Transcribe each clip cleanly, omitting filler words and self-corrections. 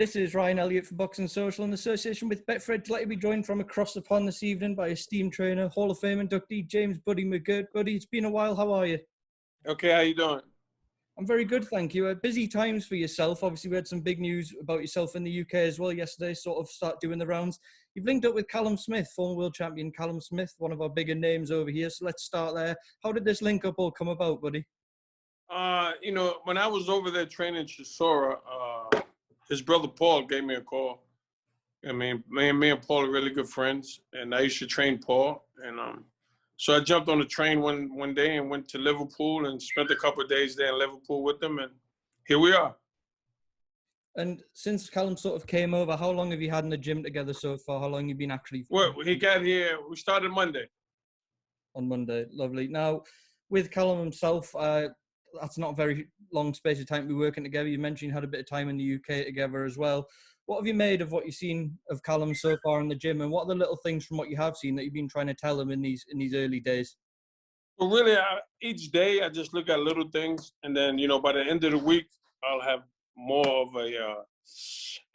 This is Ryan Elliott for Boxing Social in association with Betfred. Delighted to be joined from across the pond this evening by esteemed trainer, Hall of Fame inductee, James Buddy McGirt. Buddy, it's been a while. How are you? Okay, how you doing? I'm very good, thank you. Busy times for yourself. Obviously, we had some big news about yourself in the UK as well yesterday, sort of start doing the rounds. You've linked up with Callum Smith, former world champion Callum Smith, one of our bigger names over here. So let's start there. How did this link up all come about, buddy? When I was over there training Chisora, his brother Paul gave me a call. I mean, me and Paul are really good friends, and I used to train Paul. And so I jumped on the train one day and went to Liverpool and spent a couple of days there in Liverpool with them, and here we are. And since Callum sort of came over, how long have you had in the gym together so far? How long have you been actually? Well, he got here, we started Monday. On Monday, lovely. Now, with Callum himself, that's not a very long space of time to be working together. You mentioned you had a bit of time in the UK together as well. What have you made of what you've seen of Callum so far in the gym, and what are the little things from what you have seen that you've been trying to tell him in these early days? Well, really, each day I just look at little things, and then by the end of the week I'll have more of a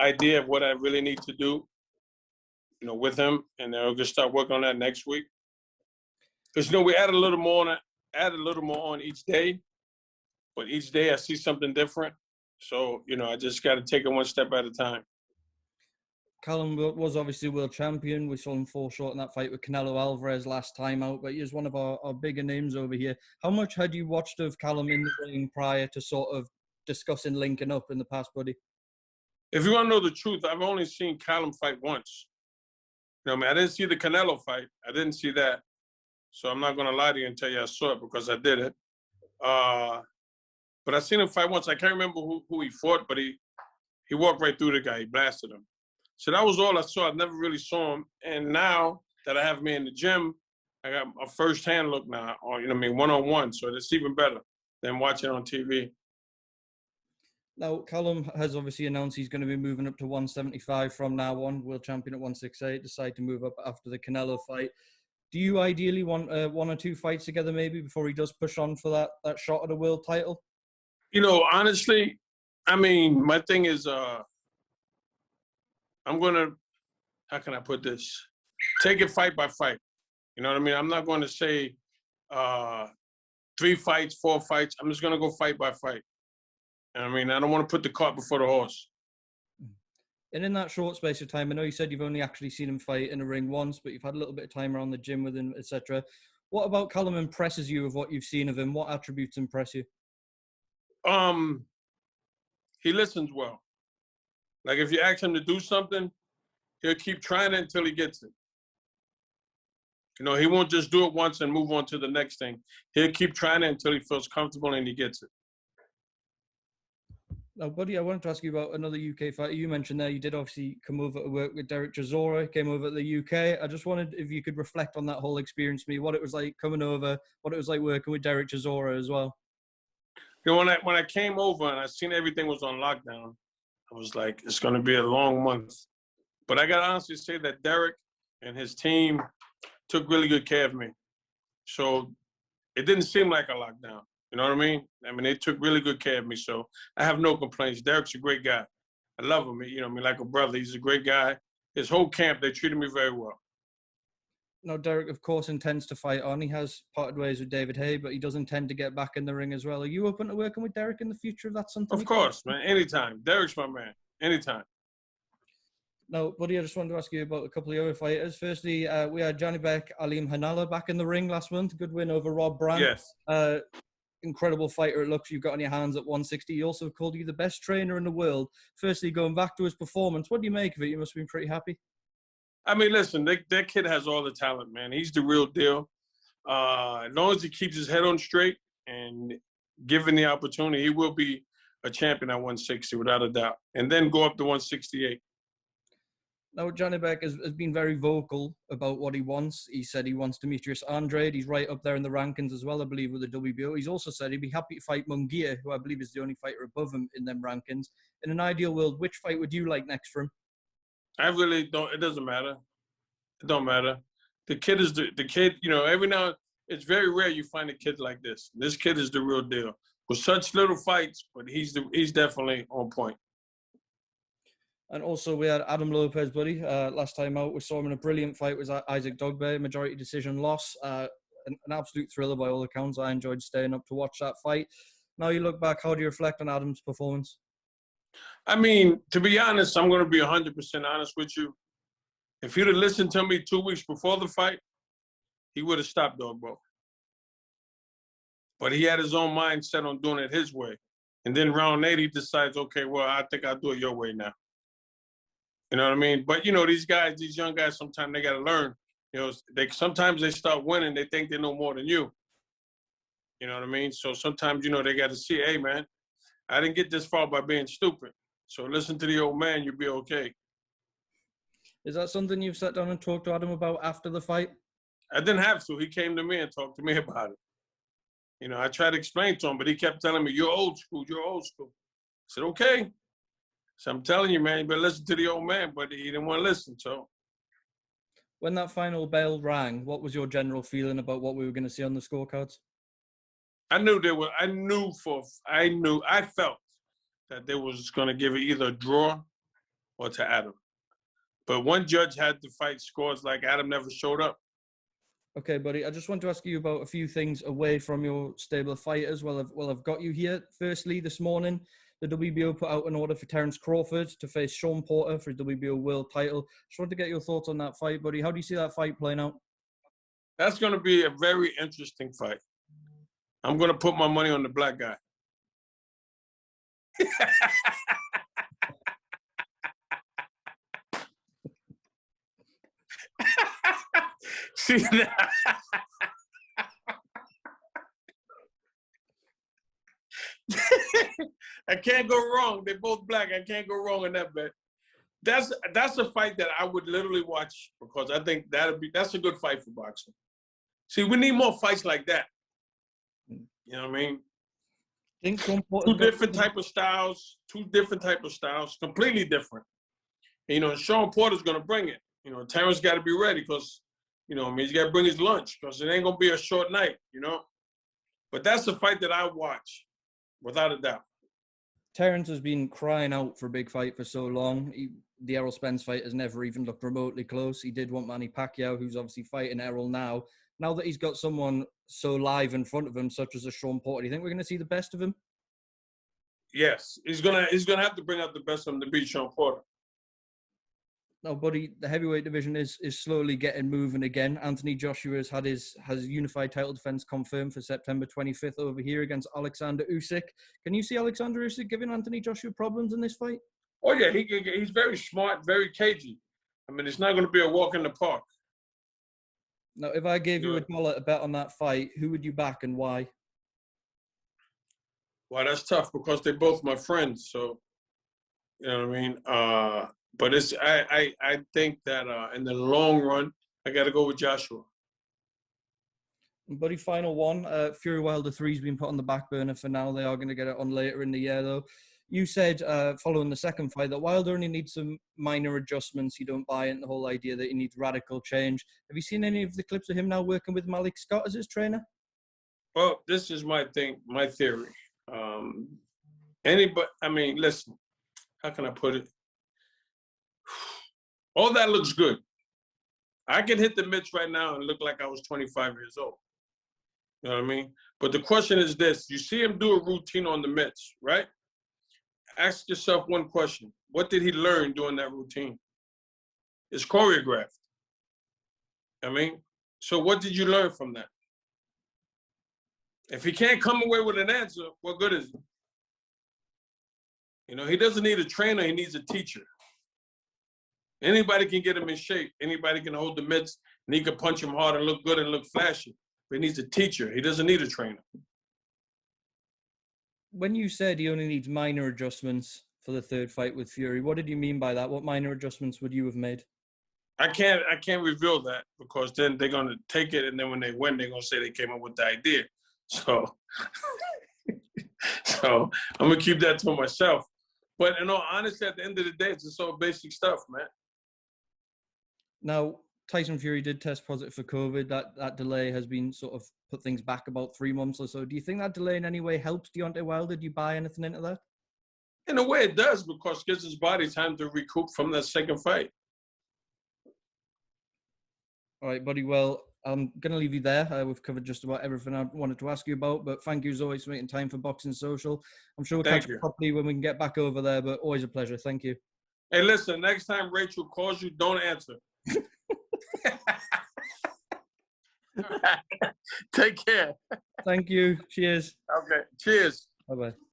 idea of what I really need to do, with him, and then I'll just start working on that next week. Because we add a little more on each day, but each day I see something different. So I just got to take it one step at a time. Callum was obviously world champion. We saw him fall short in that fight with Canelo Alvarez last time out, but he is one of our bigger names over here. How much had you watched of Callum in the ring prior to sort of discussing linking up in the past, buddy? If you want to know the truth, I've only seen Callum fight once. I didn't see the Canelo fight. I didn't see that. So I'm not going to lie to you and tell you I saw it because I did it. But I seen him fight once. I can't remember who he fought, but he walked right through the guy. He blasted him. So that was all I saw. I never really saw him. And now that I have me in the gym, I got a first-hand look now, or one-on-one. So it's even better than watching on TV. Now, Callum has obviously announced he's going to be moving up to 175 from now on. World champion at 168, decide to move up after the Canelo fight. Do you ideally want one or two fights together maybe before he does push on for that shot at a world title? Honestly, my thing is I'm going to, how can I put this? Take it fight by fight. You know what I mean? I'm not going to say 3 fights, 4 fights. I'm just going to go fight by fight. I don't want to put the cart before the horse. And in that short space of time, I know you said you've only actually seen him fight in a ring once, but you've had a little bit of time around the gym with him, etc. What about Callum impresses you of what you've seen of him? What attributes impress you? He listens well. Like if you ask him to do something, he'll keep trying it until he gets it. He won't just do it once and move on to the next thing. He'll keep trying it until he feels comfortable and he gets it. Now, buddy, I wanted to ask you about another UK fighter. You mentioned there you did obviously come over to work with Derek Chisora, came over to the UK. I just wanted if you could reflect on that whole experience for me, what it was like coming over, what it was like working with Derek Chisora as well. When I came over and I seen everything was on lockdown, I was like, it's going to be a long month. But I got to honestly say that Derek and his team took really good care of me. So it didn't seem like a lockdown. You know what I mean? They took really good care of me. So I have no complaints. Derek's a great guy. I love him. Like a brother. He's a great guy. His whole camp, they treated me very well. Now, Derek, of course, intends to fight on. He has parted ways with David Haye, but he does intend to get back in the ring as well. Are you open to working with Derek in the future if that's something? Of course, man. Anytime. Derek's my man. Anytime. Now, buddy, I just wanted to ask you about a couple of other fighters. Firstly, we had Alimkhanuly Alimkhanuly back in the ring last month. Good win over Rob Brandt. Yes. Incredible fighter it looks you've got on your hands at 160. He also called you the best trainer in the world. Firstly, going back to his performance, what do you make of it? You must have been pretty happy. Listen, that kid has all the talent, man. He's the real deal. As long as he keeps his head on straight and given the opportunity, he will be a champion at 160 without a doubt. And then go up to 168. Now, Johnny Beck has been very vocal about what he wants. He said he wants Demetrius Andrade. He's right up there in the rankings as well, I believe, with the WBO. He's also said he'd be happy to fight Munguia, who I believe is the only fighter above him in them rankings. In an ideal world, which fight would you like next for him? I really don't. It doesn't matter. It don't matter. The kid is the kid, every now, it's very rare you find a kid like this. This kid is the real deal. With such little fights, but he's definitely on point. And also we had Adam Lopez, buddy. Last time out, we saw him in a brilliant fight with Isaac Dogboe, majority decision loss. An absolute thriller by all accounts. I enjoyed staying up to watch that fight. Now you look back, how do you reflect on Adam's performance? I mean, to be honest, I'm going to be 100% honest with you. If he'd have listened to me 2 weeks before the fight, he would have stopped Dogboe. But he had his own mindset on doing it his way. And then round 8, he decides, okay, well, I think I'll do it your way now. You know what I mean? But, you know, these guys, these young guys, sometimes they got to learn. You know, sometimes they start winning, they think they know more than you. You know what I mean? So sometimes, you know, they got to see, hey, man, I didn't get this far by being stupid. So listen to the old man, you'll be okay. Is that something you've sat down and talked to Adam about after the fight? I didn't have to. He came to me and talked to me about it. You know, I tried to explain to him, but he kept telling me, you're old school, you're old school. I said, okay. So I'm telling you, man, you better listen to the old man, but he didn't want to listen, so. When that final bell rang, what was your general feeling about what we were going to see on the scorecards? I felt that they was going to give it either a draw or to Adam. But one judge had the fight scores like Adam never showed up. Okay, buddy, I just want to ask you about a few things away from your stable of fighters. Well, I've got you here. Firstly, this morning, the WBO put out an order for Terence Crawford to face Sean Porter for his WBO world title. Just want to get your thoughts on that fight, buddy. How do you see that fight playing out? That's going to be a very interesting fight. I'm going to put my money on the black guy. See that? I can't go wrong. They're both black. I can't go wrong in that bet. That's a fight that I would literally watch because I think that's a good fight for boxing. See, we need more fights like that. You know what I mean? Two different type of styles, completely different. And, you know, Sean Porter's going to bring it. You know, Terrence got to be ready because, you know, I mean, he's got to bring his lunch because it ain't going to be a short night, you know. But that's a fight that I watch, without a doubt. Terrence has been crying out for a big fight for so long. The Errol Spence fight has never even looked remotely close. He did want Manny Pacquiao, who's obviously fighting Errol now. Now that he's got someone so live in front of him, such as a Sean Porter, do you think we're going to see the best of him? Yes, he's gonna have to bring out the best of him to beat Sean Porter. No, buddy, the heavyweight division is slowly getting moving again. Anthony Joshua has has unified title defense confirmed for September 25th over here against Alexander Usyk. Can you see Alexander Usyk giving Anthony Joshua problems in this fight? Oh yeah, he's very smart, very cagey. I mean, it's not going to be a walk in the park. Now, if I gave you $1 to bet on that fight, who would you back and why? Well, that's tough because they're both my friends. So, you know what I mean? But I think that in the long run, I got to go with Joshua. Buddy, final one. Fury Wilder 3's been put on the back burner for now. They are going to get it on later in the year, though. You said, following the second fight, that Wilder only needs some minor adjustments. You don't buy into the whole idea that he needs radical change. Have you seen any of the clips of him now working with Malik Scott as his trainer? Well, this is my theory. I mean, listen, how can I put it? All that looks good. I can hit the mitts right now and look like I was 25 years old. You know what I mean? But the question is this. You see him do a routine on the mitts, right? Ask yourself one question. What did he learn doing that routine? It's choreographed. I mean, so what did you learn from that? If he can't come away with an answer, what good is it? You know, he doesn't need a trainer, he needs a teacher. Anybody can get him in shape. Anybody can hold the mitts, and he can punch him hard and look good and look flashy. But he needs a teacher. He doesn't need a trainer. When you said he only needs minor adjustments for the third fight with Fury, what did you mean by that? What minor adjustments would you have made? I can't reveal that because then they're going to take it, and then when they win, they're going to say they came up with the idea. So I'm going to keep that to myself. But in all honesty, at the end of the day, it's just all basic stuff, man. Now, Tyson Fury did test positive for COVID. That delay has been sort of put things back about 3 months or so. Do you think that delay in any way helps Deontay Wilder? Do you buy anything into that? In a way, it does, because it gives his body time to recoup from that second fight. All right, buddy. Well, I'm going to leave you there. We've covered just about everything I wanted to ask you about, but thank you as always for making time for Boxing Social. I'm sure we'll catch up properly when we can get back over there, but always a pleasure. Thank you. Hey, listen, next time Rachel calls you, don't answer. Take care. Thank you. Cheers. Okay. Cheers. Bye-bye.